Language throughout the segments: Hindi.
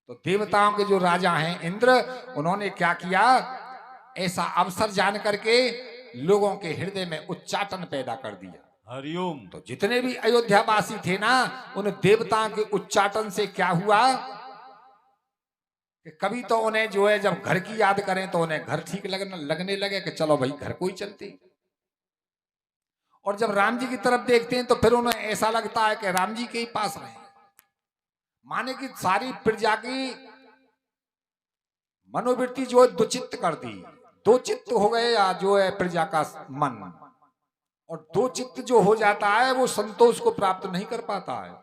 तो देवताओं के जो राजा हैं इंद्र, उन्होंने क्या किया, ऐसा अवसर जान करके लोगों के हृदय में उच्चाटन पैदा कर दिया। हरिओम। तो जितने भी अयोध्यावासी थे ना, उन देवताओं के उच्चाटन से क्या हुआ कि कभी तो उन्हें जो है जब घर की याद करें तो उन्हें घर ठीक लगने लगे कि चलो भाई घर को ही चलते, और जब राम जी की तरफ देखते हैं तो फिर उन्हें ऐसा लगता है कि राम जी के ही पास रहे। माने कि सारी प्रजा की मनोवृत्ति जो है दुचित्त कर दी, दो चित्त हो गए या जो है प्रजा का मन, और दो चित्त जो हो जाता है वो संतोष को प्राप्त नहीं कर पाता है।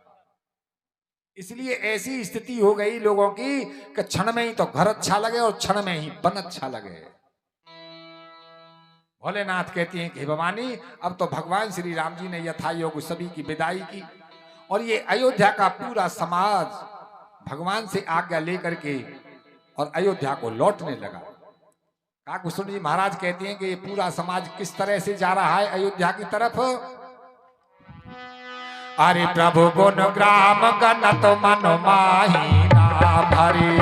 इसलिए ऐसी स्थिति हो गई लोगों की कि क्षण में ही तो घर अच्छा लगे और क्षण में ही वन अच्छा लगे। भोलेनाथ कहते हैं कि भवानी, अब तो भगवान श्री राम जी ने यथा योग सभी की विदाई की, और ये अयोध्या का पूरा समाज भगवान से आज्ञा लेकर के और अयोध्या को लौटने लगा। काकुशुंड जी महाराज कहते हैं कि ये पूरा समाज किस तरह से जा रहा है अयोध्या की तरफ। अरे प्रभु गुण ग्राम गणत मन माही नाम हरि,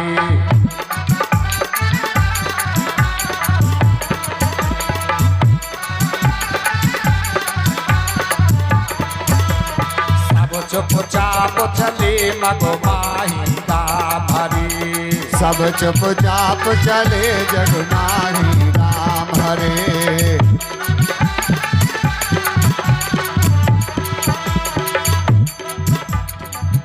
सब चुपचाप चले मगो माही नाम हरि, सब चुपचाप चले जग माही राम हरे।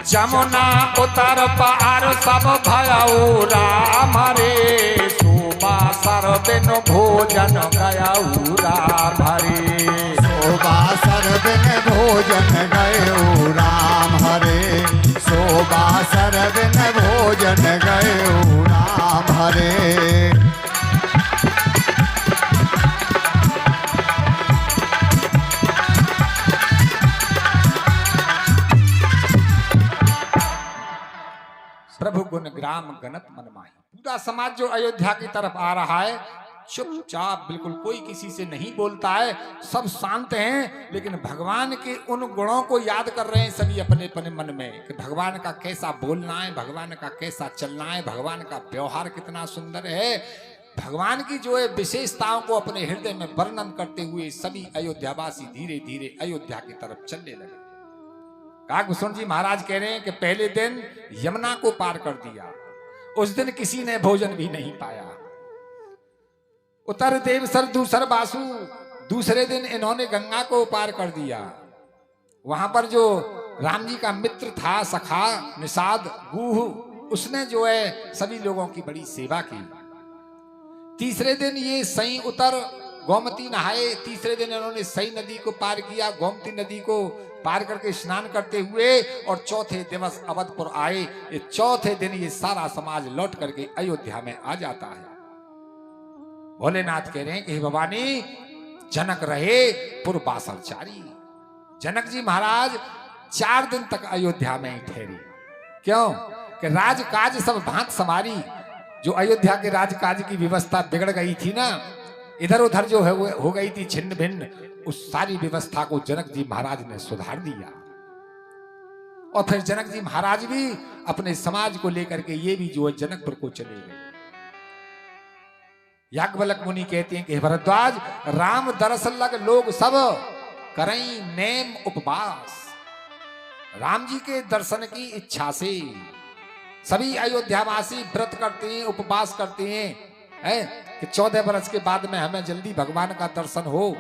जमुना उतर पार सब भयऊ राम रे, शोभा सर बिन भोजन गयऊ राम हरे, शोभा सर बिन भोजन गयो राम हरे, शोभा सर बिन भोजन गयो राम हरे। प्रभु गुण ग्राम गणत मन माही। पूरा समाज जो अयोध्या की तरफ आ रहा है चुपचाप, बिल्कुल कोई किसी से नहीं बोलता है, सब शांत हैं, लेकिन भगवान के उन गुणों को याद कर रहे हैं सभी अपने अपने मन में कि भगवान का कैसा बोलना है, भगवान का कैसा चलना है, भगवान का व्यवहार कितना सुंदर है। भगवान की जो है विशेषताओं को अपने हृदय में वर्णन करते हुए सभी अयोध्यावासी धीरे धीरे अयोध्या की तरफ चलने लगे। काकुशुंड जी महाराज कह रहे हैं कि पहले दिन यमुना को पार कर दिया, उस दिन किसी ने भोजन भी नहीं पाया। उतर देवसर दूसर बासु, दूसरे दिन इन्होंने गंगा को पार कर दिया। वहां पर जो राम जी का मित्र था सखा निषाद गुह, उसने जो है सभी लोगों की बड़ी सेवा की। तीसरे दिन ये सई उतर गोमती नहाए, तीसरे दिन इन्होंने सई नदी को पार किया, गोमती नदी को पार करके स्नान करते हुए, और चौथे दिवस अवधपुर आए। ये चौथे दिन ये सारा समाज लौट करके अयोध्या में आ जाता है। भोलेनाथ कह रहे हैं कि हे भवानी, जनक रहे पुरबासरचारी। जनक जी महाराज 4 दिन तक अयोध्या में ही ठहरे। क्यों कि राजकाज सब भांत समारी, जो अयोध्या के राजकाज की व्यवस्था बिगड़ गई थी ना, इधर उधर जो है हो गई थी छिन्न भिन्न, उस सारी व्यवस्था को जनक जी महाराज ने सुधार दिया। और फिर जनक जी महाराज भी अपने समाज को लेकर के ये भी जो है जनकपुर को चले गए। याज्ञवल्क्य मुनि कहते हैं कि भरद्वाज, राम दरअसल लग लोग सब करई नेम उपवास। राम जी के दर्शन की इच्छा से सभी अयोध्यावासी व्रत करते हैं, उपवास करते हैं, है कि 14 वर्ष के बाद में हमें जल्दी भगवान का दर्शन हो।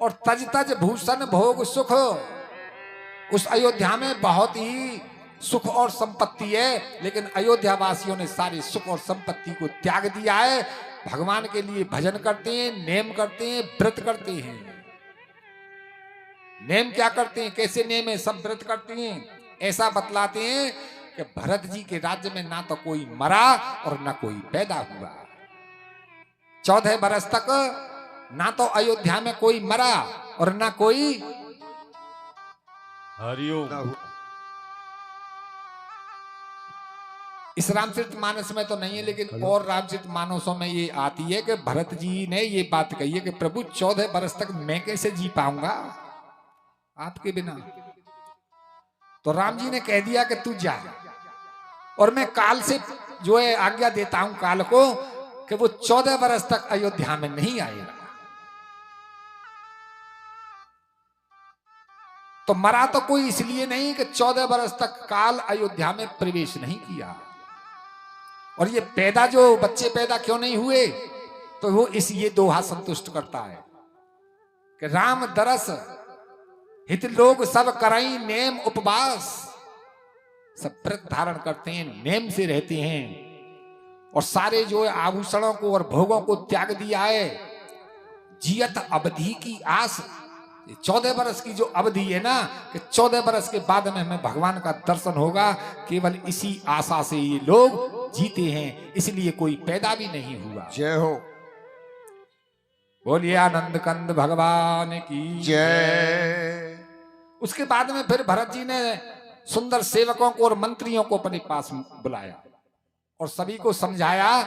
और तज तज भूषण भोग सुख, उस अयोध्या में बहुत ही सुख और संपत्ति है, लेकिन अयोध्या वासियों ने सारे सुख और संपत्ति को त्याग दिया है। भगवान के लिए भजन करते हैं, नेम करते हैं, व्रत करते हैं। नेम क्या करते हैं, कैसे नेम है, सब व्रत करते हैं। ऐसा बतलाते हैं कि भरत जी के राज्य में ना तो कोई मरा और ना कोई पैदा हुआ। 14 बरस तक ना तो अयोध्या में कोई मरा और ना कोई हरिओम। इस रामचरित मानस में तो नहीं है, लेकिन और रामचरित मानसों में ये आती है कि भरत जी ने ये बात कही है कि प्रभु 14 बरस तक मैं कैसे जी पाऊंगा आपके बिना। तो राम जी ने कह दिया कि तू जा, और मैं काल से जो है आज्ञा देता हूं काल को कि वो 14 वर्ष तक अयोध्या में नहीं आएगा। तो मरा तो कोई इसलिए नहीं कि 14 वर्ष तक काल अयोध्या में प्रवेश नहीं किया। और ये पैदा जो बच्चे पैदा क्यों नहीं हुए, तो वो इस ये दोहा संतुष्ट करता है कि राम दरस हित लोग सब करई नेम उपवास, सब व्रत धारण करते हैं, नेम से रहते हैं और सारे जो है आभूषणों को और भोगों को त्याग दिया है। जियत अवधि की आस, 14 वर्ष की जो अवधि है ना कि 14 वर्ष के बाद में हमें भगवान का दर्शन होगा, केवल इसी आशा से ये लोग जीते हैं, इसलिए कोई पैदा भी नहीं हुआ। जय हो। बोलिए आनंद कंद भगवान की जय। उसके बाद में फिर भरत जी ने सुंदर सेवकों को और मंत्रियों को अपने पास बुलाया और सभी को समझाया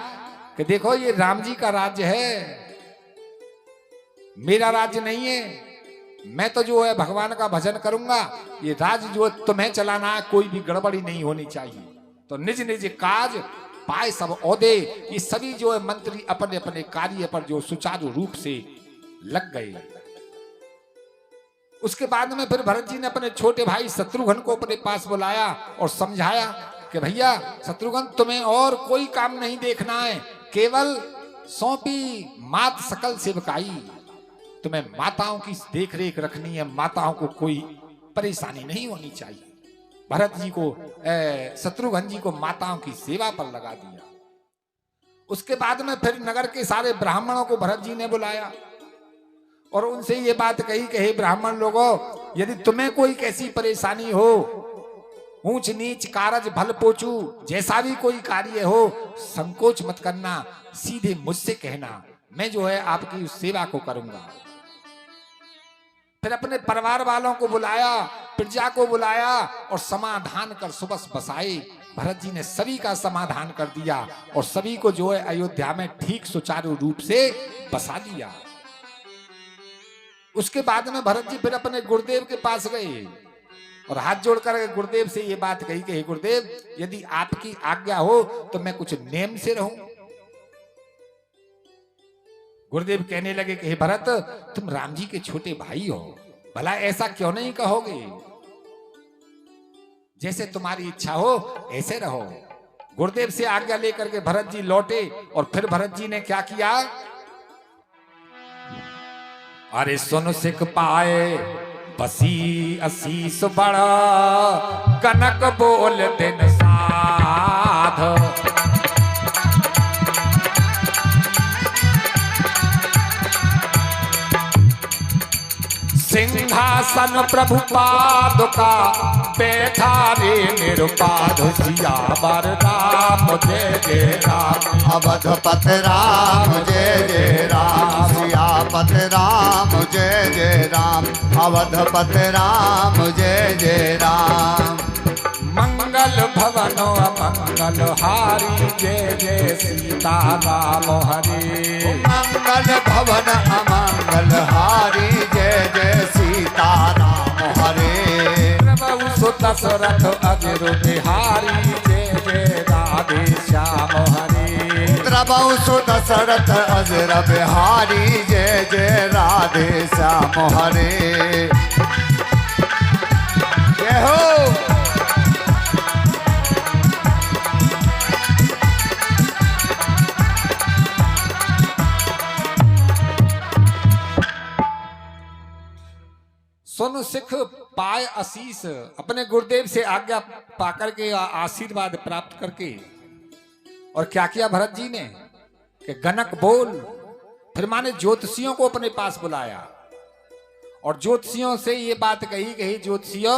कि देखो ये राम जी का राज्य है, मेरा राज्य नहीं है। मैं तो जो है भगवान का भजन करूंगा, ये राज्य जो तुम्हें चलाना है, कोई भी गड़बड़ी नहीं होनी चाहिए। तो निज निज काज पाए सब औदे, ये सभी जो है मंत्री अपने अपने कार्य पर जो सुचारू रूप से लग गए। उसके बाद में फिर भरत जी ने अपने छोटे भाई शत्रुघ्न को अपने पास बुलाया और समझाया कि भैया शत्रुघ्न, तुम्हें और कोई काम नहीं देखना है, केवल सौंपी मात सकल सेवकाई, तुम्हें माताओं की देख रेख रखनी है, माताओं को कोई परेशानी नहीं होनी चाहिए। भरत जी को शत्रुघ्न जी को माताओं की सेवा पर लगा दिया। उसके बाद में फिर नगर के सारे ब्राह्मणों को भरत जी ने बुलाया और उनसे ये बात कही कि हे ब्राह्मण लोगों, यदि तुम्हें कोई कैसी परेशानी हो, ऊंच नीच कारज भल पोचू, जैसा भी कोई कार्य हो, संकोच मत करना, सीधे मुझसे कहना, मैं जो है आपकी उस सेवा को करूंगा। फिर अपने परिवार वालों को बुलाया, प्रजा को बुलाया और समाधान कर सुबस बसाए। भरत जी ने सभी का समाधान कर दिया और सभी को जो है अयोध्या में ठीक सुचारू रूप से बसा दिया। उसके बाद में भरत जी फिर अपने गुरुदेव के पास गए और हाथ जोड़कर गुरुदेव से ये बात कही कि हे गुरुदेव, यदि आपकी आज्ञा हो तो मैं कुछ नेम से रहूं। गुरुदेव कहने लगे कि हे भरत, तुम राम जी के छोटे भाई हो, भला ऐसा क्यों नहीं कहोगे, जैसे तुम्हारी इच्छा हो ऐसे रहो। गुरुदेव से आज्ञा लेकर के भरत जी लौटे और फिर भरत जी ने क्या किया, अरे सुन सिख पाए बसी असीस बड़ा, कनक बोल दिन साध, सिंहासन प्रभु पादुका, बैठा रे निरुपाध, सियावर राम जय जय राम, अवधपत राम जय जय राम, सियापत राम जय जय राम, अवधपत राम जय जय राम। मंगल भवन अमंगल हारी, जय जय सीता राम हरे। मंगल भवन अमंगल हारी, जय जय सीता राम हरे। प्रभु सुत दशरथ अजर बिहारी, जय जय राधे श्याम हरे। प्रभु सुत दशरथ अजर बिहारी, जय जय राधे श्याम हरे। जय हो। सुन सिख पाए आशीष, अपने गुरुदेव से आज्ञा पाकर के आशीर्वाद प्राप्त करके और क्या किया भरत जी ने कि गणक बोल, फिर माने ज्योतिषियों को अपने पास बुलाया और ज्योतिषियों से ये बात कही कि ज्योतिषियों,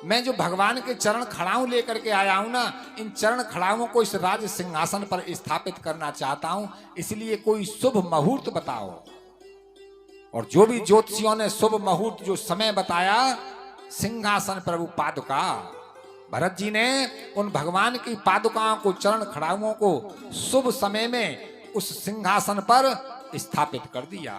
मैं जो भगवान के चरण खड़ाऊ लेकर के आया हूं ना, इन चरण खड़ाओं को इस राज सिंहासन पर स्थापित करना चाहता हूं, इसलिए कोई शुभ मुहूर्त बताओ। और जो भी ज्योतिषियों ने शुभ मुहूर्त जो समय बताया, सिंहासन प्रभु पादुका, भरत जी ने उन भगवान की पादुकाओं को, चरण खड़ाओं को शुभ समय में उस सिंहासन पर स्थापित कर दिया।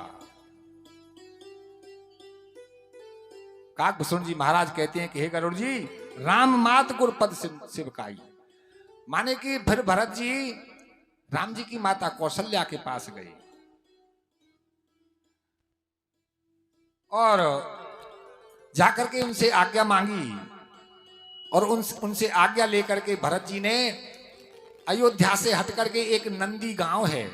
काकभूषण जी महाराज कहते हैं कि हे गरुड़ जी, राम मात गुरपद शिवकाई, माने कि फिर भरत जी राम जी की माता कौशल्या के पास गए और जाकर के उनसे आज्ञा मांगी और उनसे आज्ञा लेकर के भरत जी ने अयोध्या से हट करके एक नंदी गांव है,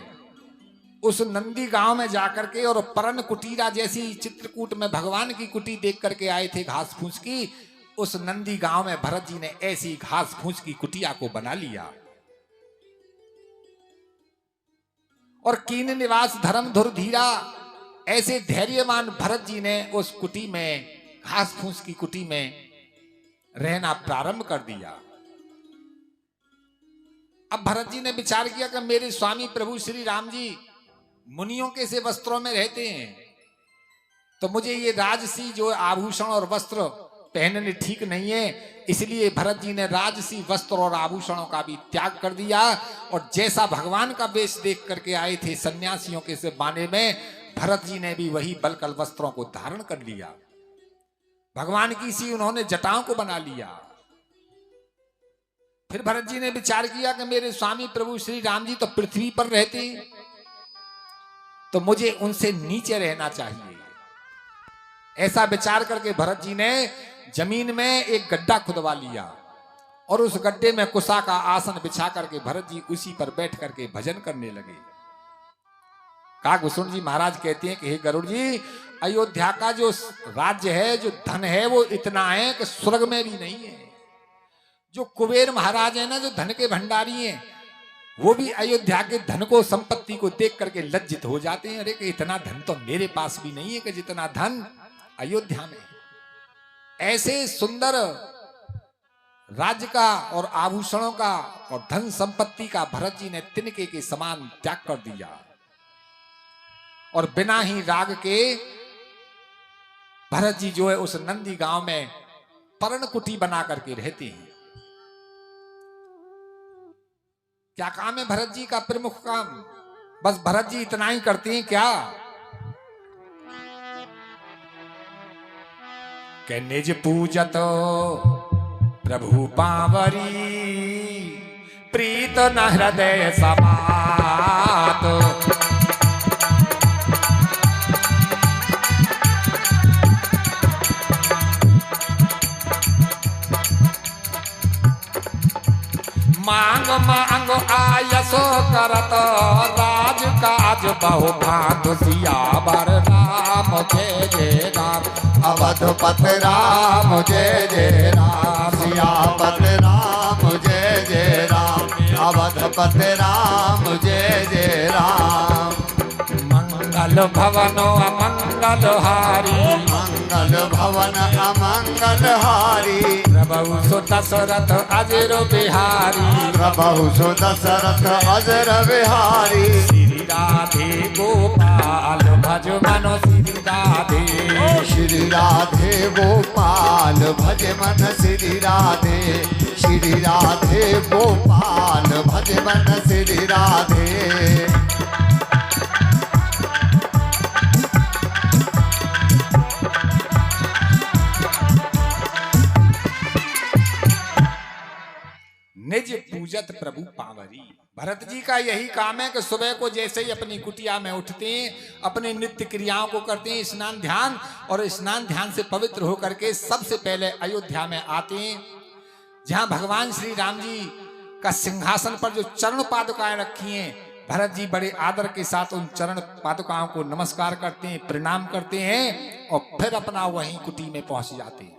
उस नंदी गांव में जाकर के और परन कुटीरा जैसी चित्रकूट में भगवान की कुटी देख करके आए थे घास फूस की। उस नंदी गांव में भरत जी ने ऐसी घास फूस की कुटिया को बना लिया और कीन निवास धर्म धुर धीरा, ऐसे धैर्यवान भरत जी ने उस कुटी में, घास फूस की कुटी में रहना प्रारंभ कर दिया। अब भरत जी ने विचार किया कि मेरे स्वामी प्रभु श्री राम जी मुनियों के से वस्त्रों में रहते हैं, तो मुझे ये राजसी जो आभूषण और वस्त्र पहनने ठीक नहीं है, इसलिए भरत जी ने राजसी वस्त्र और आभूषणों का भी त्याग कर दिया और जैसा भगवान का वेश देख करके आए थे सन्यासियों के से बाने में, भरत जी ने भी वही बलकल वस्त्रों को धारण कर लिया। भगवान की सी उन्होंने जटाओं को बना लिया। फिर भरत जी ने विचार किया कि मेरे स्वामी प्रभु श्री राम जी तो पृथ्वी पर रहते हैं, तो मुझे उनसे नीचे रहना चाहिए। ऐसा विचार करके भरत जी ने जमीन में एक गड्ढा खुदवा लिया और उस गड्ढे में कुशा का आसन बिछा करके भरत जी उसी पर बैठ करके भजन करने लगे। काकभूषण जी महाराज कहते हैं कि हे गरुड़ जी, अयोध्या का जो राज्य है, जो धन है, वो इतना है कि स्वर्ग में भी नहीं है। जो कुबेर महाराज है ना, जो धन के भंडारी हैं, वो भी अयोध्या के धन को, संपत्ति को देख करके लज्जित हो जाते हैं। अरे कि इतना धन तो मेरे पास भी नहीं है कि जितना धन अयोध्या में। ऐसे सुंदर राज्य का और आभूषणों का और धन संपत्ति का भरत जी ने तिनके के समान त्याग कर दिया और बिना ही राग के भरत जी जो है उस नंदी गांव में पर्णकुटी बना करके रहते हैं। क्या काम है भरत जी का? प्रमुख काम बस भरत जी इतना ही करते हैं क्या कि निज पूजत प्रभु पावरी, प्रीत न हृदय समात। मांग मांग आयसो करत, राज काज बहु भात सियावर राम जय जय राम। अवधपत राम जय जय राम, सियापत राम जय जय राम, अवधपत राम जय जय राम। मंगल भवन अमंगल हारी, मंगल भवन अमंगल हारी। प्रभु सो दशरथ अजर बिहारी, प्रभु सो दशरथ अजर बिहारी। श्री राधे गोपाल भज मनो श्री राधे, श्री राधे गोपाल भज मन श्री राधे, श्री राधे गोपाल भज मन श्री राधे। निज पूजत प्रभु पावरी। भरत जी का यही काम है कि सुबह को जैसे ही अपनी कुटिया में उठते हैं, अपनी नित्य क्रियाओं को करते हैं, स्नान ध्यान, और स्नान ध्यान से पवित्र होकर के सबसे पहले अयोध्या में आते हैं, जहां भगवान श्री राम जी का सिंहासन पर जो चरण पादुकाएं रखी हैं, भरत जी बड़े आदर के साथ उन चरण पादुकाओं को नमस्कार करते हैं, प्रणाम करते हैं और फिर अपना वहीं कुटी में पहुंच जाते हैं।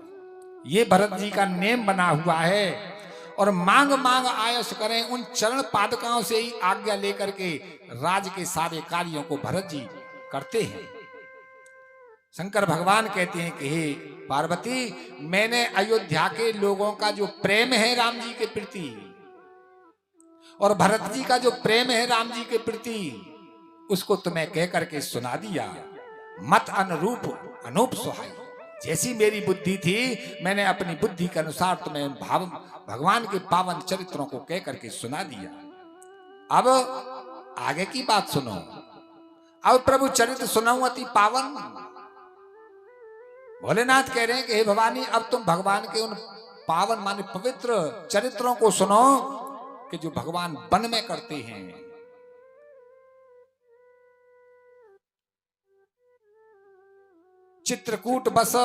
ये भरत जी का नेम बना हुआ है। और मांग मांग आयस करें, उन चरण पादुकाओं से ही आज्ञा लेकर के राज के सारे कार्यों को भरत जी करते हैं। शंकर भगवान कहते हैं कि हे पार्वती, मैंने अयोध्या के लोगों का जो प्रेम है राम जी के प्रति और भरत जी का जो प्रेम है राम जी के प्रति, उसको तुम्हें कह करके सुना दिया। मत अनुरूप अनूप सुहाई। जैसी मेरी बुद्धि थी, मैंने अपनी बुद्धि के अनुसार तुम्हें भगवान के पावन चरित्रों को कह करके सुना दिया। अब आगे की बात सुनो। अब प्रभु चरित्र सुनाऊं अति पावन। भोलेनाथ कह रहे हैं कि हे भवानी, अब तुम भगवान के उन पावन माने पवित्र चरित्रों को सुनो कि जो भगवान वन में करते हैं। चित्रकूट बस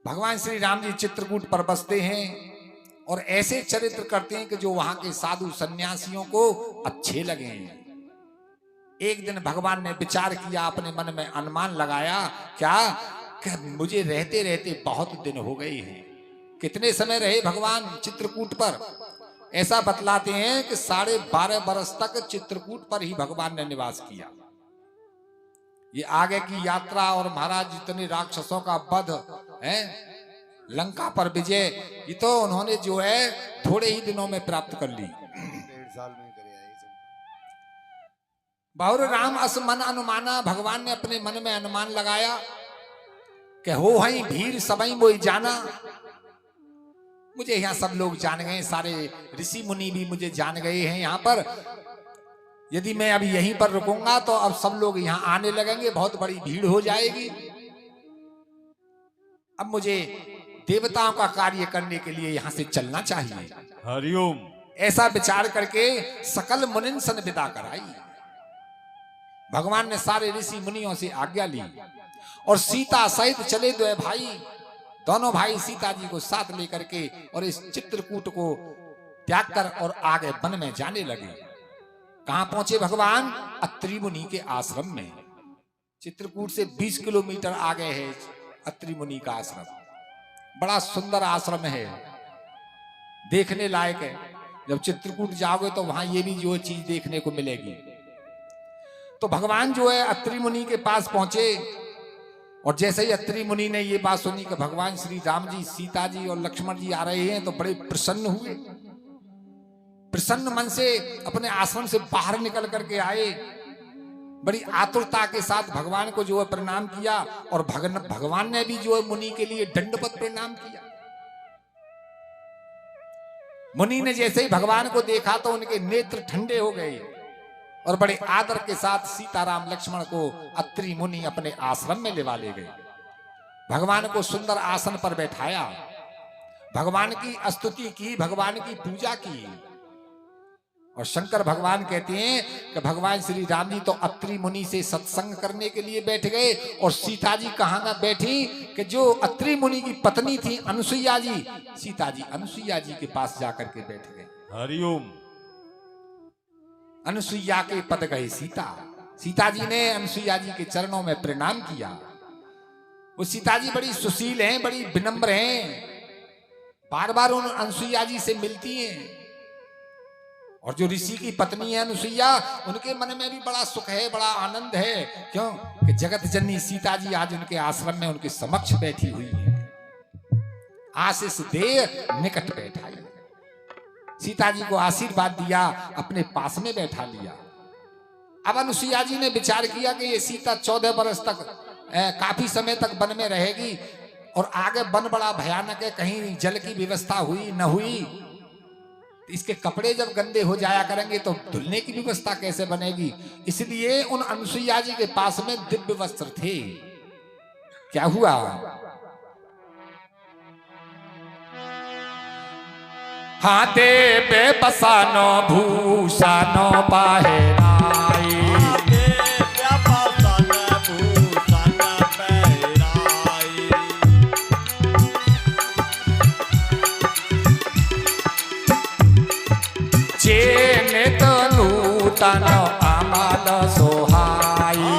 भगवान श्री राम जी चित्रकूट पर बसते हैं और ऐसे चरित्र करते हैं कि जो वहां के साधु सन्यासियों को अच्छे लगे। एक दिन भगवान ने विचार किया, अपने मन में अनुमान लगाया, क्या कि मुझे रहते रहते बहुत दिन हो गए हैं। कितने समय रहे भगवान चित्रकूट पर? ऐसा बतलाते हैं कि 12.5 बरस तक चित्रकूट पर ही भगवान ने निवास किया। ये आगे की यात्रा और महाराज जितने राक्षसों का वध है, लंका पर विजय, ये तो उन्होंने जो है थोड़े ही दिनों में प्राप्त कर ली। 1.5 साल में बहुर राम अस मन अनुमाना, भगवान ने अपने मन में अनुमान लगाया कि हो हई भीड़ सबई मोई जाना। मुझे यहाँ सब लोग जान गए, सारे ऋषि मुनि भी मुझे जान गए हैं यहाँ पर। यदि मैं अभी यहीं पर रुकूंगा तो अब सब लोग यहाँ आने लगेंगे, बहुत बड़ी भीड़ हो जाएगी। अब मुझे देवताओं का कार्य करने के लिए यहाँ से चलना चाहिए। हरिओम। ऐसा विचार करके सकल मुनिन सन विदा कराई। भगवान ने सारे ऋषि मुनियों से आज्ञा ली और सीता सहित चले दो भाई, दोनों भाई सीता जी को साथ लेकर के और इस चित्रकूट को त्याग कर और आगे वन में जाने लगे। कहां पहुंचे भगवान? अत्रि मुनि के आश्रम में। चित्रकूट से 20 किलोमीटर आगे है अत्रि मुनि का आश्रम। बड़ा सुंदर आश्रम है, देखने लायक है। जब चित्रकूट जाओगे तो वहां ये भी जो चीज देखने को मिलेगी। तो भगवान जो है अत्रि मुनि के पास पहुंचे और जैसे ही अत्रि मुनि ने ये बात सुनी कि भगवान श्री राम जी, सीता जी और लक्ष्मण जी आ रहे हैं, तो बड़े प्रसन्न हुए। प्रसन्न मन से अपने आश्रम से बाहर निकल करके आए, बड़ी आतुरता के साथ भगवान को जो है प्रणाम किया और भगवान ने भी जो है मुनि के लिए दंडवत प्रणाम किया। मुनि ने जैसे ही भगवान को देखा तो उनके नेत्र ठंडे हो गए और बड़े आदर के साथ सीताराम लक्ष्मण को अत्रि मुनि अपने आश्रम में लेवा ले गए। भगवान को सुंदर आसन पर बैठाया, भगवान की स्तुति की, भगवान की पूजा की। और शंकर भगवान कहते हैं कि भगवान श्री राम जी तो अत्रि मुनि से सत्संग करने के लिए बैठ गए और सीता जी कहाँ ना बैठी कि जो अत्रि मुनि की पत्नी थी अनुसुईया जी, सीता जी अनुसुईया जी के पास जाकर के बैठ गए। हरिओम। अनुसुईया के पद गए सीता। सीता जी ने अनुसुईया जी के चरणों में प्रणाम किया। वो सीता जी बड़ी सुशील हैं, बड़ी विनम्र हैं, बार बार उन अनुसुईया जी से मिलती हैं। और जो ऋषि की पत्नी है अनुसुईया, उनके मन में भी बड़ा सुख है, बड़ा आनंद है। क्यों कि जगत जननी सीता जी आज उनके आश्रम में उनके समक्ष बैठी हुई है। आशीष दे निकट बैठाई, सीता जी को आशीर्वाद दिया, अपने पास में बैठा लिया। अब अनुसुईया जी ने विचार किया कि ये सीता 14 बरस तक काफी समय तक वन में रहेगी और आगे वन बड़ा भयानक है, कहीं जल की व्यवस्था हुई न हुई, इसके कपड़े जब गंदे हो जाया करेंगे तो धुलने की व्यवस्था कैसे बनेगी। इसलिए उन अनुसुईया जी के पास में दिव्य वस्त्र थे। क्या हुआ? हाथे पे बसानो भूषानो बाहेराई, चेने तो नूतन अमल सोहाई,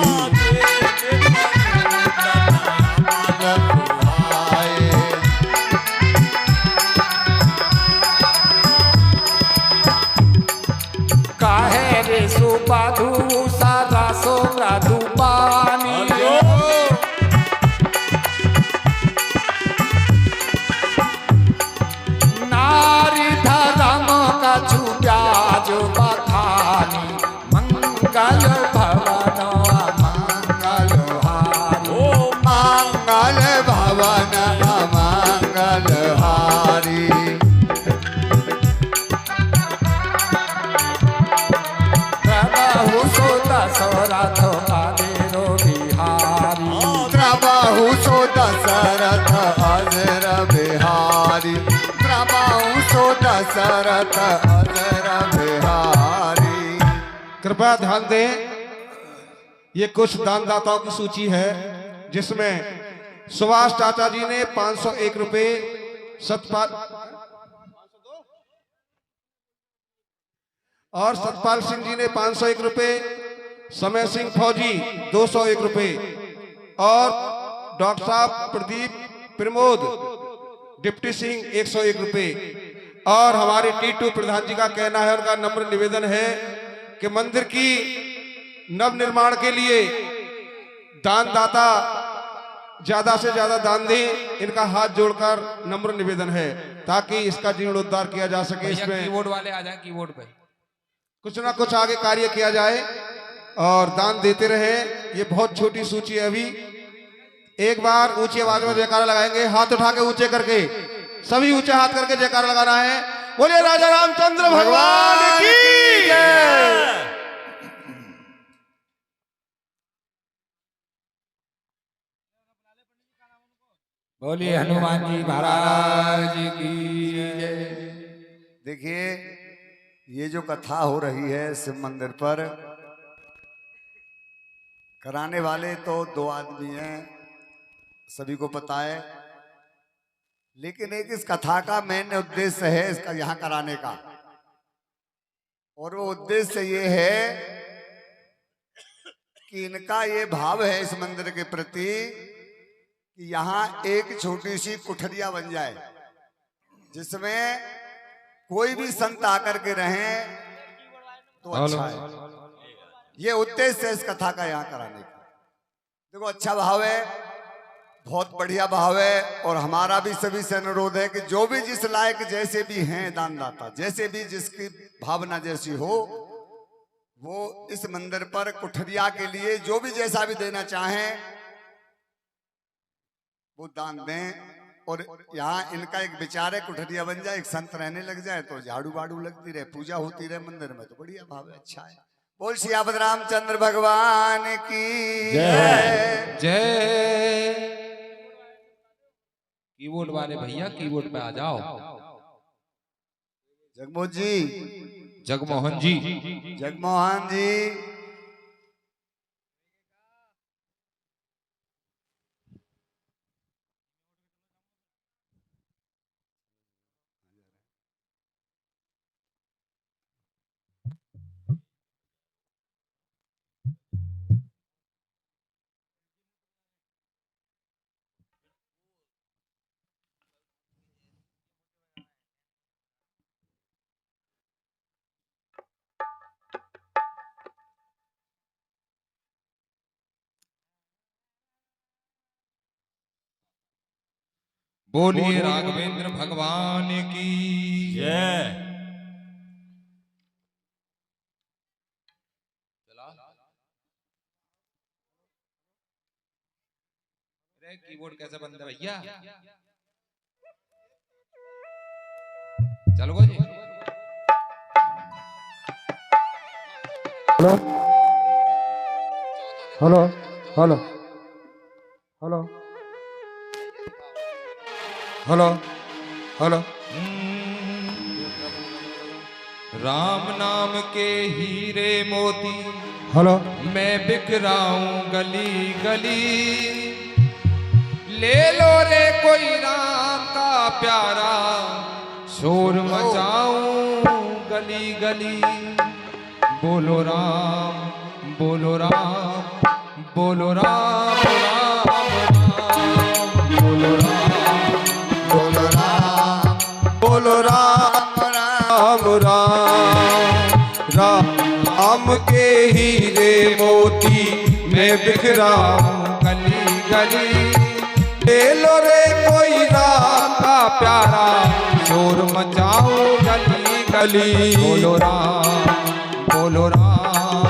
काहे रे सुपाधु सारा सो मृदु पानी, नारी धर्म का ब्याज बखानी, मंगल भवन मंगल हारी। ओ मंगल भवन मंगल हारी। प्रभु सो दशरथ अजेर बिहारी, प्रभु सो दशरथ अजेर बिहारी, प्रभु सो दशरथ अजर बिहारी। कृपया ध्यान दें, ये कुछ दानदाताओं की सूची है जिसमें सुभाष चाचा जी ने 501 रुपए, सतपाल सिंह जी ने 501 रुपए, समय सिंह फौजी 201 रुपए और डॉक्टर साहब प्रदीप प्रमोद डिप्टी सिंह 101 रुपए। और हमारे टीटू प्रधान जी का कहना है, उनका नम्र निवेदन है कि मंदिर की नव निर्माण के लिए दानदाता ज्यादा से ज्यादा दान दें, इनका हाथ जोड़कर नम्र निवेदन है ताकि इसका जीर्णोद्धार किया जा सके। इसमें कीबोर्ड वाले आ जाएं, कीबोर्ड पे कुछ ना कुछ आगे कार्य किया जाए और दान देते रहे। ये बहुत छोटी सूची है। अभी एक बार ऊंची आवाज में जयकारा लगाएंगे, हाथ उठा के ऊंचे करके, सभी ऊंचे हाथ करके जयकारा लगाना है। बोलिए राजा रामचंद्र भगवान की जय। बोलिए हनुमान जी महाराज की जय। देखिए, ये जो कथा हो रही है शिव मंदिर पर, कराने वाले तो 2 आदमी हैं, सभी को पता है। लेकिन एक इस कथा का मेन उद्देश्य है इसका यहाँ कराने का, और वो उद्देश्य ये है कि इनका ये भाव है इस मंदिर के प्रति कि यहाँ एक छोटी सी कुठरिया बन जाए जिसमें कोई भी संत आकर के रहें तो अच्छा है। ये उद्देश्य है इस कथा का यहाँ कराने का। देखो, अच्छा भाव है, बहुत बढ़िया भाव है। और हमारा भी सभी से अनुरोध है कि जो भी जिस लायक जैसे भी हैं दानदाता, जैसे भी जिसकी भावना जैसी हो, वो इस मंदिर पर कुठरिया के लिए जो भी जैसा भी देना चाहें वो दान दें। और यहाँ इनका एक विचार है, कुठरिया बन जाए, एक संत रहने लग जाए तो झाड़ू बाड़ू लगती रहे, पूजा होती रहे मंदिर में, तो बढ़िया भाव है, अच्छा है। बोल सियापत रामचंद्र भगवान की जय जय। कीबोर्ड वाले भैया कीबोर्ड पे आ जाओ। जगमोहन जी, जगमोहन जी, जगमोहन जी। बोलिए राघवेंद्र भगवान की जय। अरे कीबोर्ड कैसे बंद है भैया? चलो जी। Hello hello hello hello hello. Ram नाम के हीरे मोती हेलो। मैं बिखराऊं गली गली, ले लो रे कोई राम का प्यारा, शोर मचाऊं गली गली। बोलो राम, बोलो राम, बोलो राम, राम राम, बोलो राम, बोलो राम, बोलो राम राम राम। राम के हीरे मोती मैं बिखराऊं गली गली, ले लो रे कोई राम का प्यारा, शोर मचाऊं गली गली। बोलो राम, बोलो राम,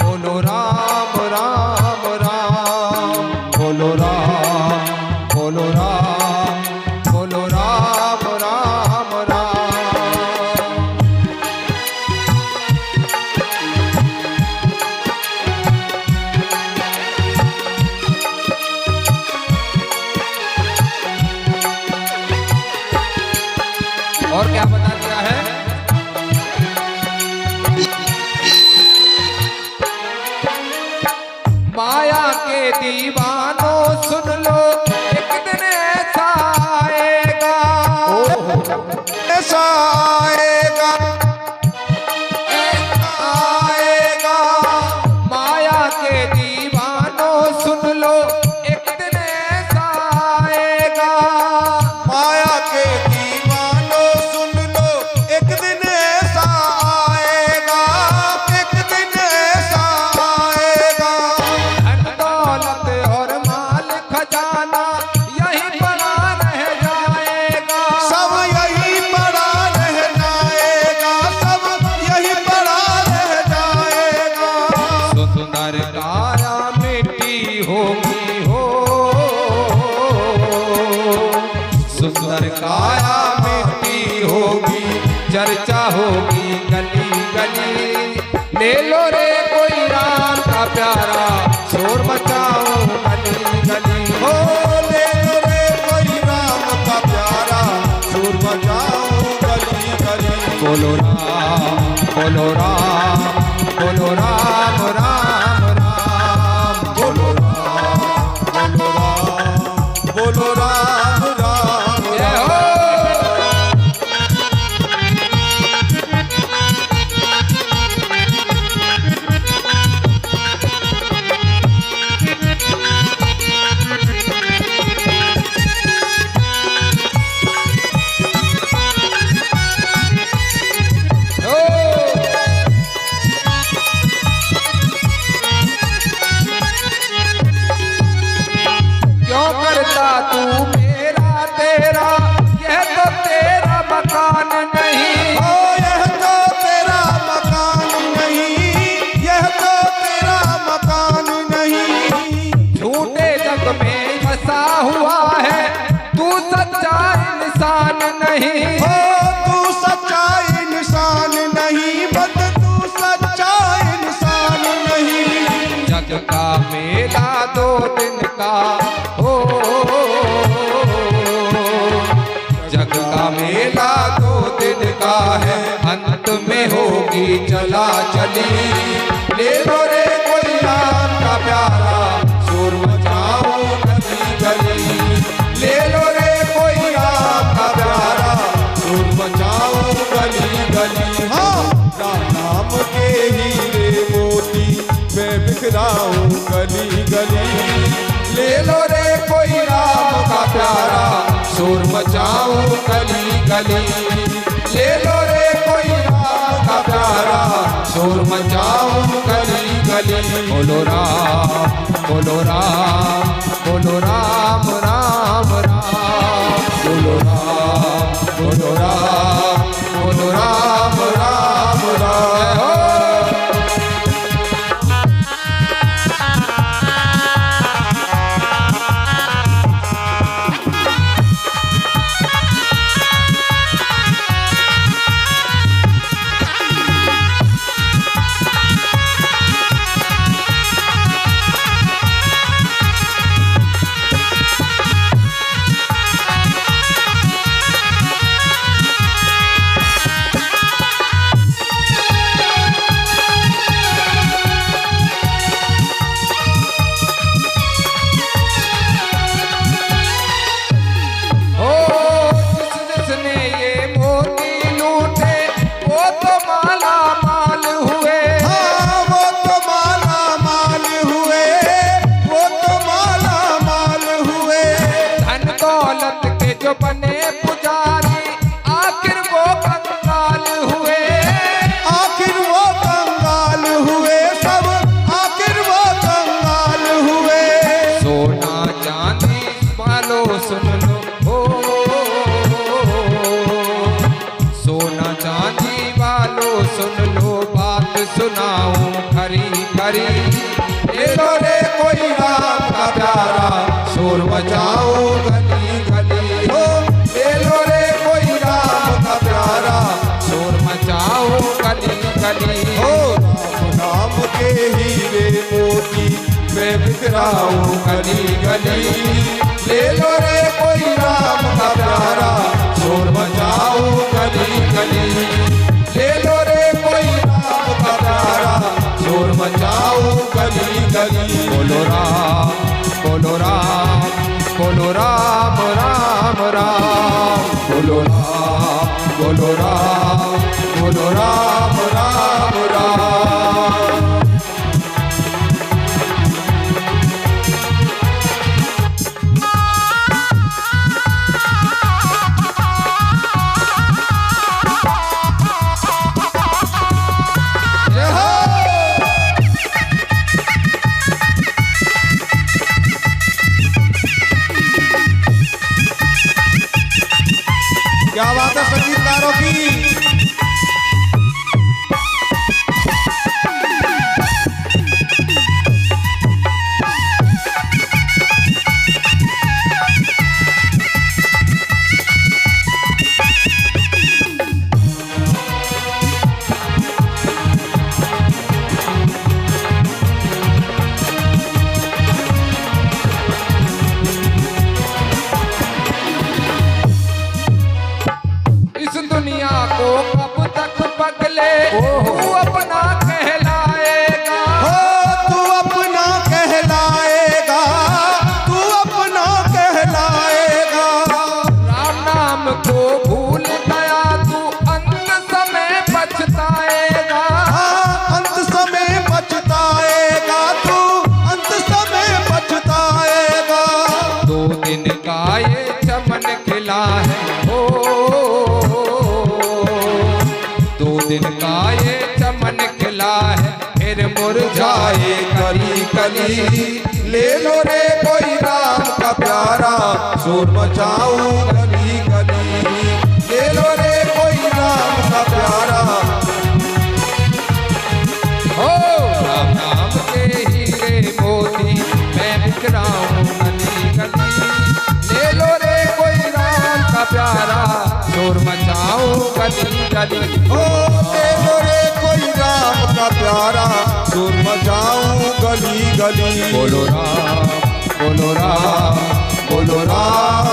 बोलो राम, राम राम, बोलो राम, बोलो राम, बोलो राम, राम राम। और क्या बता किया है। माया के दीवानों सुन लो, एक दिन ऐसा आएगा, ऐसा आएगा, आएगा। माया के दीवानों सुन लो, एक दिन ऐसा आएगा, माया के दीवानों सुन लो, एक दिन ऐसा आएगा, एक दिन ऐसा आएगा। धन दौलत और माल खजाना यही पड़ा रह जाएगा, सब यही पड़ा रह जाएगा, सब यही पड़ा रह जाएगा। सुंदर काया मिट्टी होगी हो, सुंदर काया मिट्टी होगी, चर्चा होगी गली गली। ले लो रे कोई राम का प्यारा, शोर मचाओ गली गली हो ले लो रे कोई राम का प्यारा, सुर बजाओ गली गली। बोलो राम, बोलो राम, बोलो राम राम राम, बोलो राम, बोलो राम, बोलो राम राम जय राम। हो। क्यों करता तू मेरा तेरा, यह तो तेरा मकान नहीं, ओ यह तो तेरा मकान नहीं, यह तो तेरा मकान नहीं। झूठे जग में फंसा हुआ है, तू सच्चा इंसान नहीं, ओ तू सच्चा इंसान नहीं, बद तू सच्चा इंसान नहीं। जग का मेला दो दिन का हो, जग का मेला दो दिन का है, अंत में होगी चला चली। ले लो रे कोई राम का प्यारा, शोर मचाओ गली गली। ले लो रे कोई राम का प्यारा, शोर मचाओ गली गली। हाँ, राम नाम के हीरे मोती मैं बिखराऊं गली गली। ले लो रे कोई राम का प्यारा, शोर मचाओ गली गली। ले लो रे कोई राम का प्यारा, शोर मचाओ गली गली। बोलो राम, बोलो राम, बोलो राम राम राम, बोलो राम, बोलो राम, बोलो राम राम राम। सुनाऊं खरी खरी। ले लो रे कोई राम का प्यारा, शोर मचाओ गली गली हो। ले लो रे कोई राम का प्यारा, शोर मचाओ गली गली हो। राम के हीरे मोती मैं बिखराऊं गली गली। ले लो रे कोई राम का प्यारा, शोर मचाओ गली गली। बोलो राम, बोलो राम राम राम। क्या बात है संगीतकारों की। कब तक बदले तू अपना कहलाएगा, तू अपना कहलाएगा, तू अपना कहलाएगा। राम नाम को भूल गया तू अंत समय पछताएगा, अंत समय पछताएगा, तू अंत समय पछताएगा। 2 दिन का ये चमन खिला है, 2 दिन का ये चमन खिला है, फिर मुरझाए कली कली। ले लो रे कोई राम का प्यारा, शोर मचाऊं गली गली। ले लो रे कोई राम का प्यारा। हो राम नाम के हीरे मोती मैं बिखराऊं गली गली। ले लो रे कोई राम का प्यारा, शोर मचाऊं गली गली। ओ ले लो रे कोई राम का प्यारा, शोर मचाऊं गली गली। बोलो राम, बोलो राम, बोलो राम,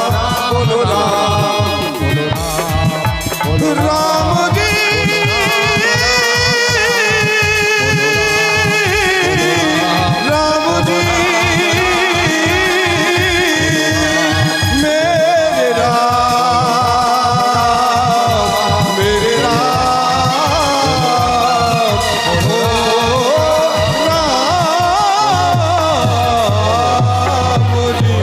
बोलो राम, बोलो राम, बोलो राम जी। राम जी मेरे राम, मेरे राम, ओ राम जी।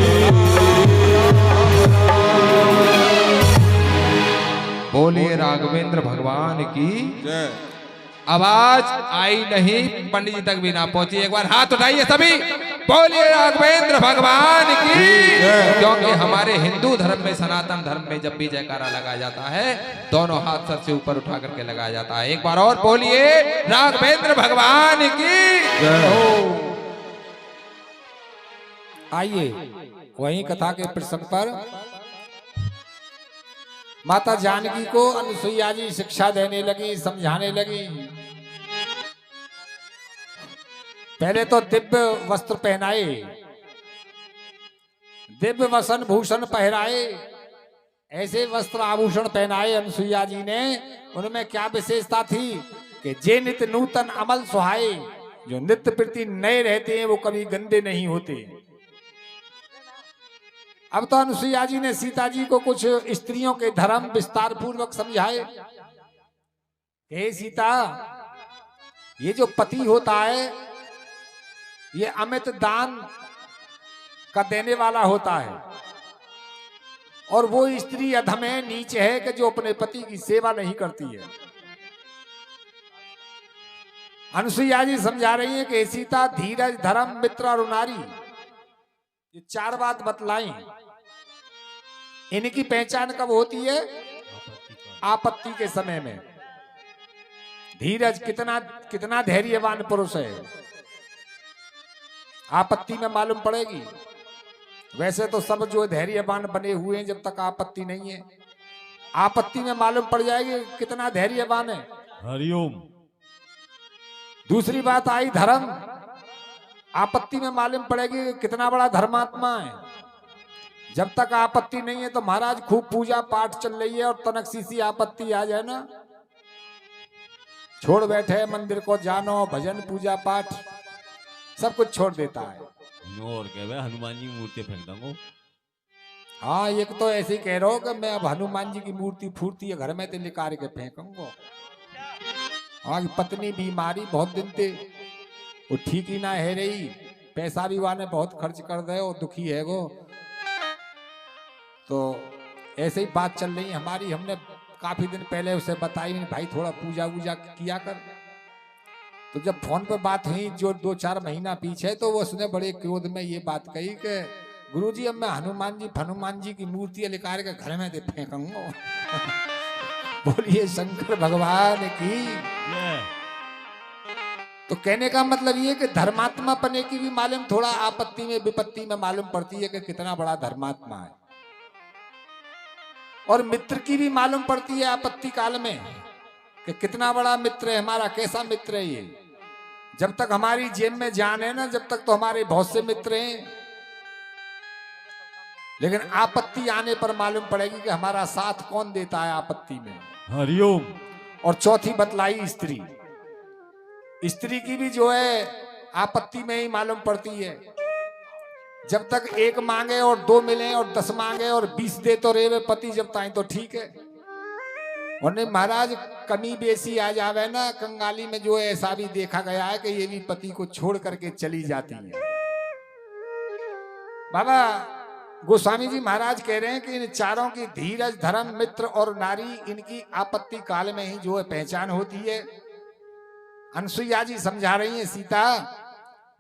बोलिए राघवेंद्र भगवान की आवाज आई नहीं, पंडित जी तक भी ना पहुंची। एक बार हाथ उठाइए सभी, बोलिए राघवेंद्र भगवान की। क्योंकि हमारे हिंदू धर्म में, सनातन धर्म में जब भी जयकारा लगाया जाता है, दोनों हाथ सर से ऊपर उठा करके लगाया जाता है। एक बार और बोलिए राघवेंद्र भगवान की। आइए वहीं कथा के प्रसंग पर माता जानकी को अनुसुईया जी शिक्षा देने लगी, समझाने लगी। पहले तो दिव्य वस्त्र पहनाए, दिव्य वसन भूषण पहराए, ऐसे वस्त्र आभूषण पहनाए अनुसुईया जी ने। उनमें क्या विशेषता थी कि जे नित्य नूतन अमल सुहाए, जो नित्य प्रति नए रहते हैं वो कभी गंदे नहीं होते। अब तो अनुसुईया जी ने सीता जी को कुछ स्त्रियों के धर्म विस्तार पूर्वक समझाए। हे सीता, ये जो पति होता है ये अमित दान का देने वाला होता है, और वो स्त्री अधम है, नीच है कि जो अपने पति की सेवा नहीं करती है। अनुसुईया जी समझा रही है कि सीता, धीरज, धर्म, मित्र और नारी, ये 4 बात बतलाई। इनकी पहचान कब होती है? आपत्ति के समय में। धीरज, कितना धैर्यवान पुरुष है, आपत्ति में मालूम पड़ेगी। वैसे तो सब जो धैर्यवान बने हुए हैं, जब तक आपत्ति नहीं है, आपत्ति में मालूम पड़ जाएगी कितना धैर्यवान है। हरिओम। दूसरी बात आई धर्म, आपत्ति में मालूम पड़ेगी कितना बड़ा धर्मात्मा है। जब तक आपत्ति नहीं है तो महाराज खूब पूजा पाठ चल रही है और तनक सी आपत्ति आ जाए ना, छोड़ बैठे मंदिर को, जानो भजन पूजा पाठ सब कुछ छोड़ देता है। और क्या हनुमान जी मूर्ति फेंक दूंगा। हाँ, एक तो ऐसे ही कह रहा हो कि मैं अब हनुमान जी की मूर्ति फूर्ती है घर में तो निकाल के फेंकूंगा। हाँ, कि पत्नी बीमारी बहुत दिन ते वो ठीक ही ना है रही, पैसा भी वाने बहुत खर्च कर दे और दुखी है वो। तो ऐसे ही बात चल रही हमारी, हमने काफी दिन पहले उसे बताई भाई थोड़ा पूजा वूजा किया कर। तो जब फोन पे बात हुई जो 2-4 महीना पीछे, तो वो उसने बड़े क्रोध में ये बात कही कि गुरुजी अब मैं हनुमान जी की मूर्ति निकाल के घर में दे फेंकूंगा। बोलिए शंकर भगवान की। तो कहने का मतलब ये कि धर्मात्मा पने की भी मालूम थोड़ा आपत्ति में विपत्ति में मालूम पड़ती है कि कितना बड़ा धर्मात्मा है, और मित्र की भी मालूम पड़ती है आपत्ति काल में कि कितना बड़ा मित्र है हमारा, कैसा मित्र है ये। जब तक हमारी जेब में जान है ना, जब तक तो हमारे बहुत से मित्र हैं, लेकिन आपत्ति आने पर मालूम पड़ेगी कि हमारा साथ कौन देता है आपत्ति में। हरिओम। और चौथी बतलाई स्त्री, स्त्री की भी जो है आपत्ति में ही मालूम पड़ती है। जब तक 1 मांगे और 2 मिले और 10 मांगे और 20 दे तो रेवे पति जब ताई तो ठीक है, वरने महाराज कमी बेसी आ जावे ना कंगाली में, जो है ऐसा भी देखा गया है कि ये भी पति को छोड़ करके चली जाती है। बाबा गोस्वामी जी महाराज कह रहे हैं कि इन चारों की धीरज, धर्म, मित्र और नारी, इनकी आपत्ति काल में ही जो है पहचान होती है। अनसुईया जी समझा रही है, सीता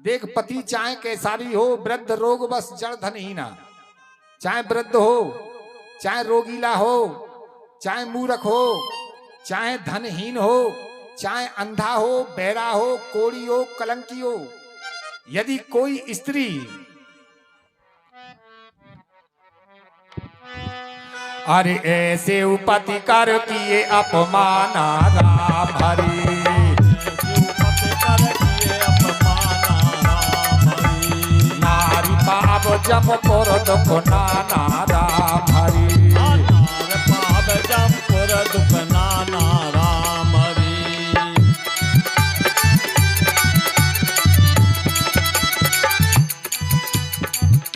देख पति चाहे कैसा भी हो, वृद्ध रोग बस जड़ धनहीना, चाहे वृद्ध हो, चाहे रोगीला हो, चाहे मूर्ख हो, चाहे धनहीन हो, चाहे अंधा हो, बहरा हो, कोड़ी हो, कलंकी हो, यदि कोई स्त्री अरे ऐसे उपति कर किए अपमाना राम हरि, नारी पाप जम पर दुख नाना राम हरि, पाप जम पुर दुख नाना राम हरि।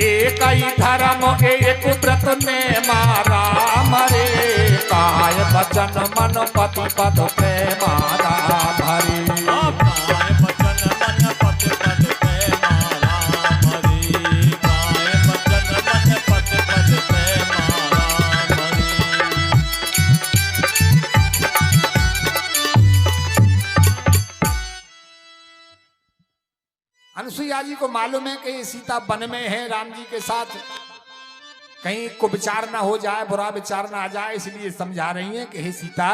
एक ही धर्म एक व्रत में मारा मरे, काय वचन मन पति पद प्रेमा राम हरि, काय वचन मन पति पद प्रेमा राम हरि, काय वचन मन पति पद प्रेमा राम हरि। अनुसुईया जी को मालूम है कि सीता वन में है राम जी के साथ, कहीं को विचार ना हो जाए, बुरा विचार ना आ जाए, इसलिए समझा रही है कि हे सीता,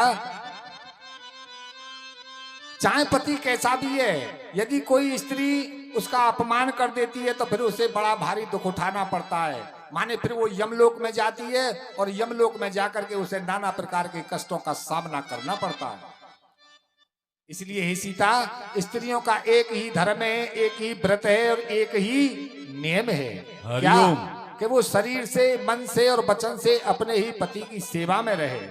चाहे पति कैसा भी है, यदि कोई स्त्री उसका अपमान कर देती है तो फिर उसे बड़ा भारी दुख उठाना पड़ता है। माने फिर वो यमलोक में जाती है और यमलोक में जाकर के उसे नाना प्रकार के कष्टों का सामना करना पड़ता है। इसलिए हे सीता, स्त्रियों का एक ही धर्म है, एक ही व्रत है और एक ही नियम है, क्या कि वो शरीर से, मन से और वचन से अपने ही पति की सेवा में रहे।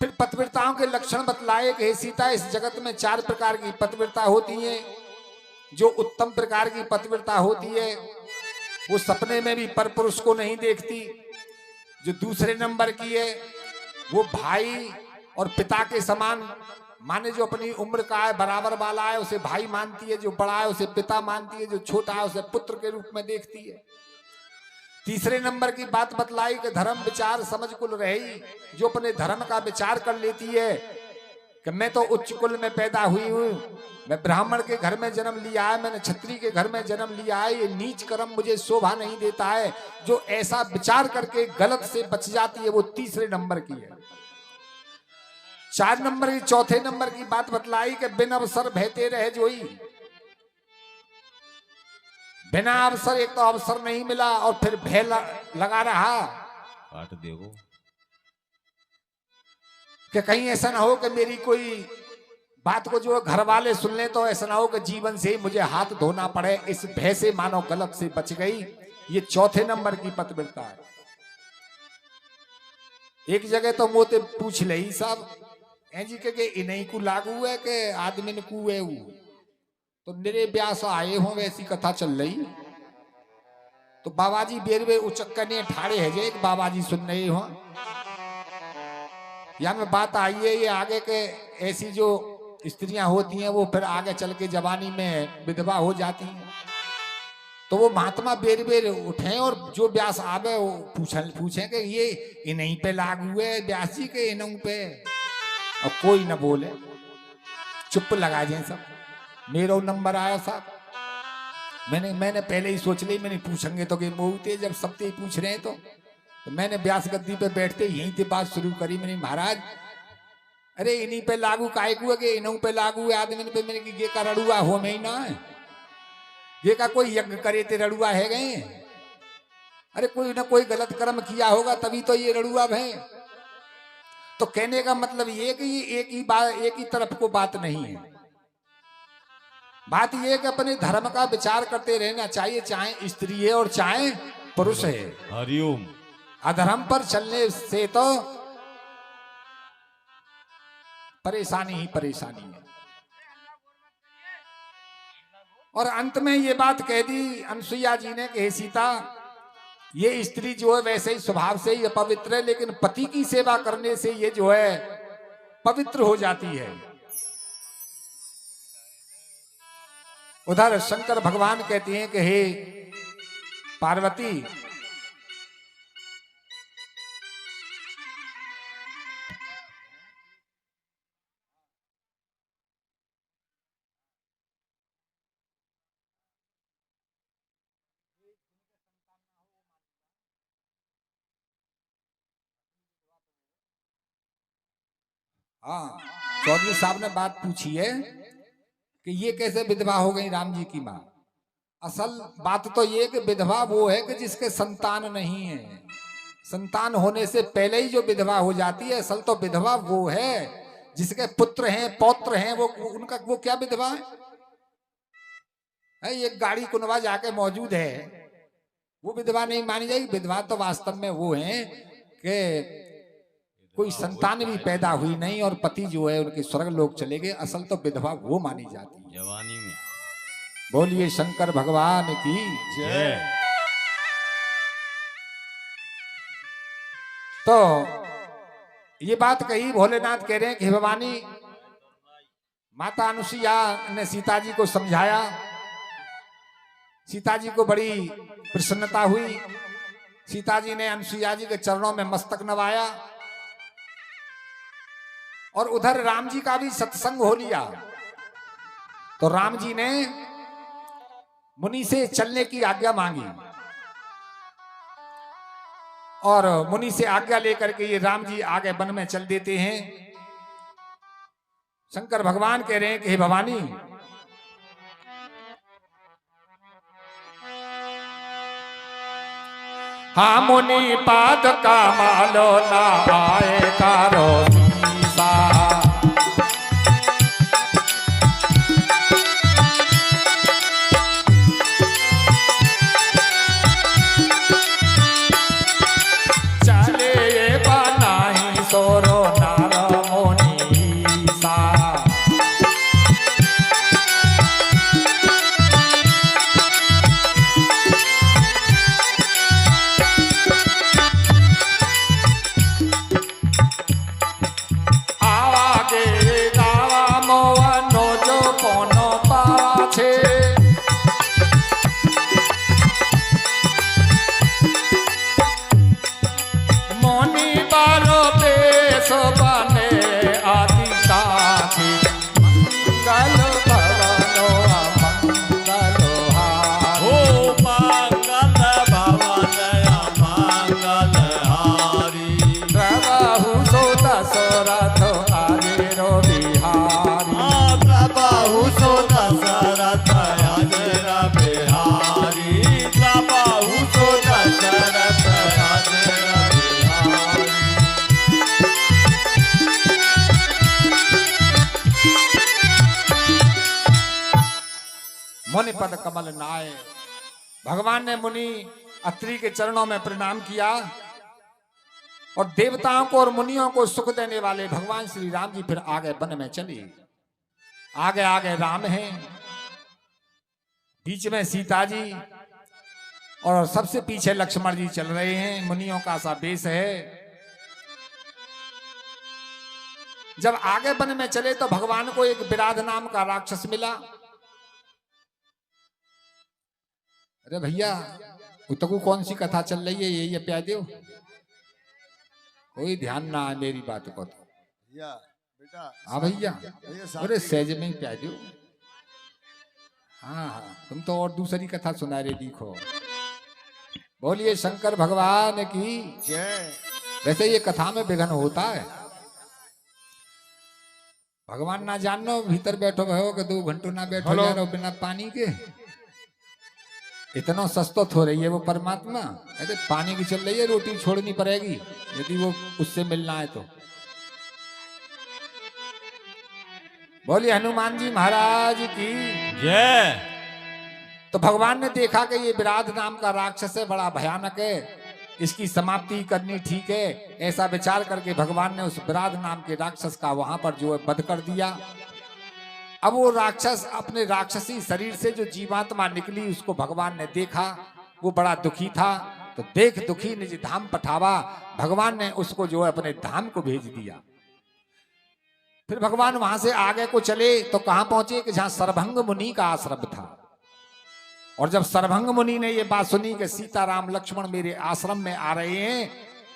फिर पतिव्रताओं के लक्षण बतलाए कि हे सीता, इस जगत में 4 प्रकार की पतिव्रता होती है। जो उत्तम प्रकार की पतिव्रता होती है वो सपने में भी पर पुरुष को नहीं देखती। जो दूसरे नंबर की है वो भाई और पिता के समान, माने जो अपनी उम्र का है, बराबर वाला है, उसे भाई मानती है, जो बड़ा है उसे पिता मानती है, जो छोटा है उसे पुत्र के रूप में देखती है। तीसरे नंबर की बात बतलाई कि धर्म विचार समझ कुल रही, जो अपने धर्म का विचार कर लेती है कि मैं तो उच्च कुल में पैदा हुई हूं, मैं ब्राह्मण के घर में जन्म लिया है, मैंने क्षत्रिय के घर में जन्म लिया है, ये नीच कर्म मुझे शोभा नहीं देता है, जो ऐसा विचार करके गलत से बच जाती है, वो तीसरे नंबर की है। 4 नंबर की, चौथे नंबर की बात बतलाई कि बिन अवसर बहते रहे जोई, बिना अवसर, एक तो अवसर नहीं मिला और फिर भय लगा रहा काट देगो कि कहीं ऐसा ना हो कि मेरी कोई बात को जो घर वाले सुन ले, तो ऐसा ना हो कि जीवन से ही मुझे हाथ धोना पड़े, इस भय से मानो गलत से बच गई। ये चौथे नंबर की पतिव्रता है। एक जगह तो मोते पूछ ले साहब जी के इन्हीं को लागू है कि आदमी को है वो, तो मेरे ब्याह से आए हो वैसी कथा चल रही। तो बाबाजी बेरवे उचक्कने ठाड़े है जे एक बाबाजी सुन रहे हो। यहाँ में बात आई है ये आगे के ऐसी जो स्त्रियां होती हैं वो फिर आगे चल के जवानी में विधवा हो जाती हैं। तो वो महात्मा बेर बेर उठे और जो व्यास आवे वो पूछे कि ये इन्हीं पे लागू है व्यास जी के इन्हों पे। और कोई न बोले, चुप लगा जाए सब। मेरा नंबर आया साहब, मैंने पहले ही सोच ली, मैंने पूछेंगे तो कि बहुते जब सब ते पूछ रहे हैं तो मैंने व्यास गद्दी पे बैठते यहीं से बात शुरू करी। मैंने महाराज अरे इन्हीं पे लागू काहे को है, इन्हों पे लागू है आदमी पे। मैंने कि ये का रड़ुआ हो में ही ना है, ये का कोई यज्ञ करे ते रड़ुआ है गए। अरे कोई ना कोई गलत कर्म किया होगा तभी तो ये रड़ुआ है। तो कहने का मतलब ये कि ये एक ही तरफ को बात नहीं है। बात ये कि अपने धर्म का विचार करते रहना चाहिए, चाहे स्त्री है और चाहे पुरुष है। हरिओम। अधर्म पर चलने से तो परेशानी ही परेशानी है। और अंत में ये बात कह दी अनसुईया जी ने कि हे सीता, ये स्त्री जो है वैसे ही स्वभाव से ही अपवित्र है, लेकिन पति की सेवा करने से ये जो है पवित्र हो जाती है। उधर शंकर भगवान कहते हैं कि हे पार्वती, हाँ चौधरी साहब ने बात पूछी है कि ये कैसे विधवा हो गई राम जी की माँ। असल बात तो ये कि विधवा वो है कि जिसके संतान नहीं है। संतान होने से पहले ही जो विधवा हो जाती है, असल तो विधवा वो है जिसके पुत्र हैं पौत्र हैं। वो क्या विधवा है? एक गाड़ी कुनवा जाके मौजूद है, वो विधवा नहीं मानी जाएगी। विधवा तो वास्तव में वो है कि कोई संतान भी पैदा हुई नहीं और पति जो है उनके स्वर्ग लोग चले गए। असल तो विधवा वो मानी जाती है। जवानी में बोलिए शंकर भगवान की जय। तो ये बात कही, भोलेनाथ कह रहे हैं कि भवानी, माता अनुसुईया ने सीता जी को समझाया। सीता जी को बड़ी प्रसन्नता हुई। सीता जी ने अनुसुईया जी के चरणों में मस्तक नवाया और उधर राम जी का भी सत्संग हो लिया। तो राम जी ने मुनि से चलने की आज्ञा मांगी और मुनि से आज्ञा लेकर के ये राम जी आगे वन में चल देते हैं। शंकर भगवान कह रहे हैं कि हे भवानी, हाँ मुनि पाद का मालो ना आए कारो सीसा। चले ये बनाही सोरो नार मोनीसा। मुनि पद कमल नाय। भगवान ने मुनि अत्रि के चरणों में प्रणाम किया और देवताओं को और मुनियों को सुख देने वाले भगवान श्री राम जी फिर आगे वन में चले। आगे आगे राम हैं, बीच में सीता जी और सबसे पीछे लक्ष्मण जी चल रहे हैं। मुनियों का सा वेश है। जब आगे वन में चले तो भगवान को एक विराध नाम का राक्षस मिला। अरे भैया उतकू कौन सी कथा चल रही है, ये प्यार दो, कोई ध्यान ना है मेरी बात को। तो भैया बेटा, हाँ भैया, भैया अरे शांति। सहज में ही प्यार दो। हाँ हाँ, तुम तो और दूसरी कथा सुना रहे, देखो। बोलिए शंकर भगवान की जय। वैसे ये कथा में विघ्न होता है। भगवान ना जानो भीतर बैठो भयो कि 2 घंटों ना बैठो हेलो। जा रहो बिना पानी के। इतना सस्तो हो रही है वो परमात्मा। अरे पानी की चल रही है, रोटी छोड़नी पड़ेगी यदि वो उससे मिलना है तो। बोलिए हनुमान जी महाराज की। जय। तो भगवान ने देखा कि ये विराध नाम का राक्षस है, बड़ा भयानक है, इसकी समाप्ति करनी ठीक है। ऐसा विचार करके भगवान ने उस विराध नाम के राक्षस का वहां पर जो है वध कर दिया। अब वो राक्षस अपने राक्षसी शरीर से जो जीवात्मा निकली उसको भगवान ने देखा, वो बड़ा दुखी था। तो देख दुखी निज धाम पठावा, भगवान ने उसको जो है अपने धाम को भेज दिया। फिर भगवान वहां से आगे को चले तो कहां पहुंचे कि जहां सरभंग मुनि का आश्रम था। और जब सरभंग मुनि ने ये बात सुनी कि सीताराम लक्ष्मण मेरे आश्रम में आ रहे हैं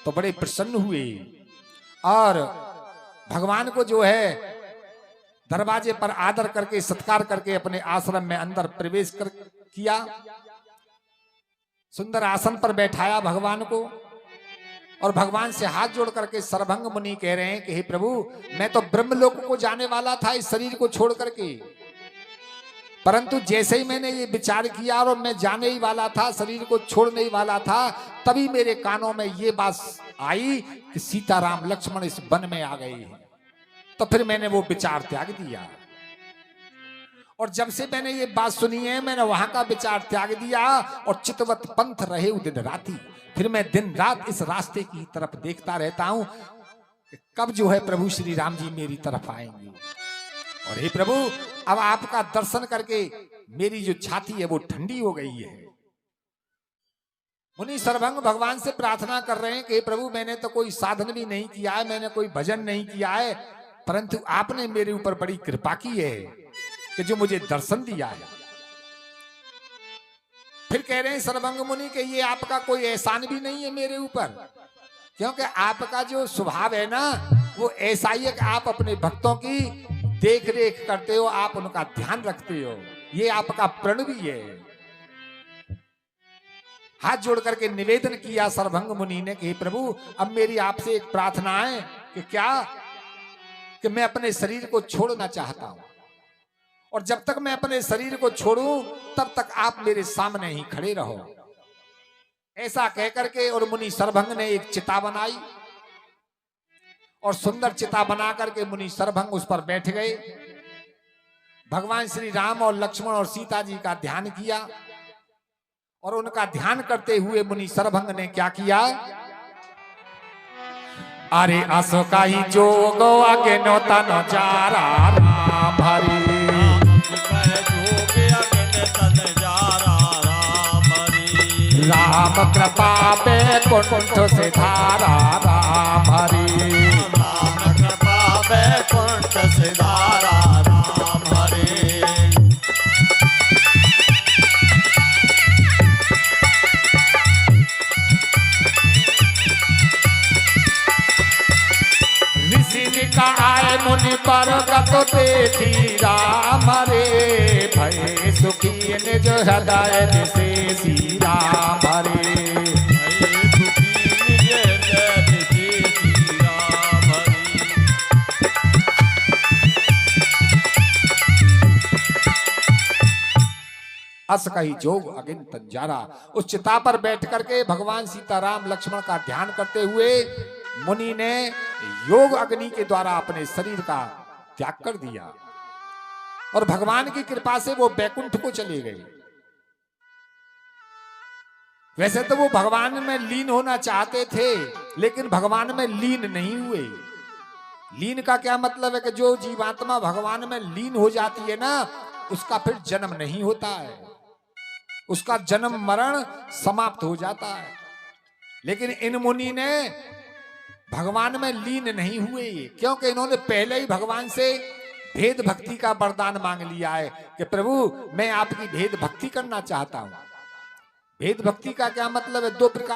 तो बड़े प्रसन्न हुए और भगवान को जो है दरवाजे पर आदर करके सत्कार करके अपने आश्रम में अंदर प्रवेश किया। सुंदर आसन पर बैठाया भगवान को और भगवान से हाथ जोड़ करके सरभंग मुनि कह रहे हैं कि हे प्रभु, मैं तो ब्रह्मलोक को जाने वाला था इस शरीर को छोड़ करके, परंतु जैसे ही मैंने ये विचार किया और मैं जाने ही वाला था, शरीर को छोड़ने ही वाला था, तभी मेरे कानों में ये बात आई कि सीताराम लक्ष्मण इस वन में आ गए हैं। तो फिर मैंने वो विचार त्याग दिया और जब से मैंने ये बात सुनी है मैंने वहां का विचार त्याग दिया और चितवत पंथ रहे दिन राती। फिर मैं दिन रात इस रास्ते की तरफ देखता रहता हूं कि कब जो है प्रभु श्री राम जी मेरी तरफ आएंगे। और हे प्रभु, अब आपका दर्शन करके मेरी जो छाती है वो ठंडी हो गई है। मुनि सरभंग भगवान से प्रार्थना कर रहे हैं कि हे प्रभु, मैंने तो कोई साधन भी नहीं किया है, मैंने कोई भजन नहीं किया है, परंतु आपने मेरे ऊपर बड़ी कृपा की है कि जो मुझे दर्शन दिया है। फिर कह रहे हैं सरभंग मुनि कि ये आपका कोई एहसान भी नहीं है मेरे ऊपर, क्योंकि आपका जो स्वभाव है ना वो ऐसा ही है कि आप अपने भक्तों की देख रेख करते हो, आप उनका ध्यान रखते हो, ये आपका प्रण भी है। हाथ जोड़ करके निवेदन किया सरभंग मुनि ने कि प्रभु, अब मेरी आपसे एक प्रार्थना है कि क्या कि मैं अपने शरीर को छोड़ना चाहता हूं और जब तक मैं अपने शरीर को छोड़ूं तब तक आप मेरे सामने ही खड़े रहो। ऐसा कहकर के और मुनि सरभंग ने एक चिता बनाई और सुंदर चिता बना करके मुनि सरभंग उस पर बैठ गए। भगवान श्री राम और लक्ष्मण और सीता जी का ध्यान किया और उनका ध्यान करते हुए मुनि सरभंग ने क्या किया, अरे असो का ही जोग आगे नोता नजारा राम हरि राम कृपा पे कुंठ से धारा राम हरि राम कृपा पे कुंठ से धारा राम हरि। ऋषि का आए मुनि पर गत देखी राम रे भय सुखी निज हृदय विशेषी राम रे अस कही जोग अगिन तंजारा। उस चिता पर बैठ करके भगवान सीताराम लक्ष्मण का ध्यान करते हुए मुनि ने योग अग्नि के द्वारा अपने शरीर का त्याग कर दिया और भगवान की कृपा से वो बैकुंठ को चले गए। वैसे तो वो भगवान में लीन होना चाहते थे लेकिन भगवान में लीन नहीं हुए। लीन का क्या मतलब है कि जो जीवात्मा भगवान में लीन हो जाती है ना उसका फिर जन्म नहीं होता है, उसका जन्म मरण समाप्त हो जाता है। लेकिन इन मुनि ने भगवान में लीन नहीं हुए ये, क्योंकि इन्होंने पहले ही भगवान से भेद भक्ति का वरदान मांग लिया है कि प्रभु मैं आपकी भेद भक्ति करना चाहता हूं। भेद भक्ति का क्या मतलब है? दो प्रकार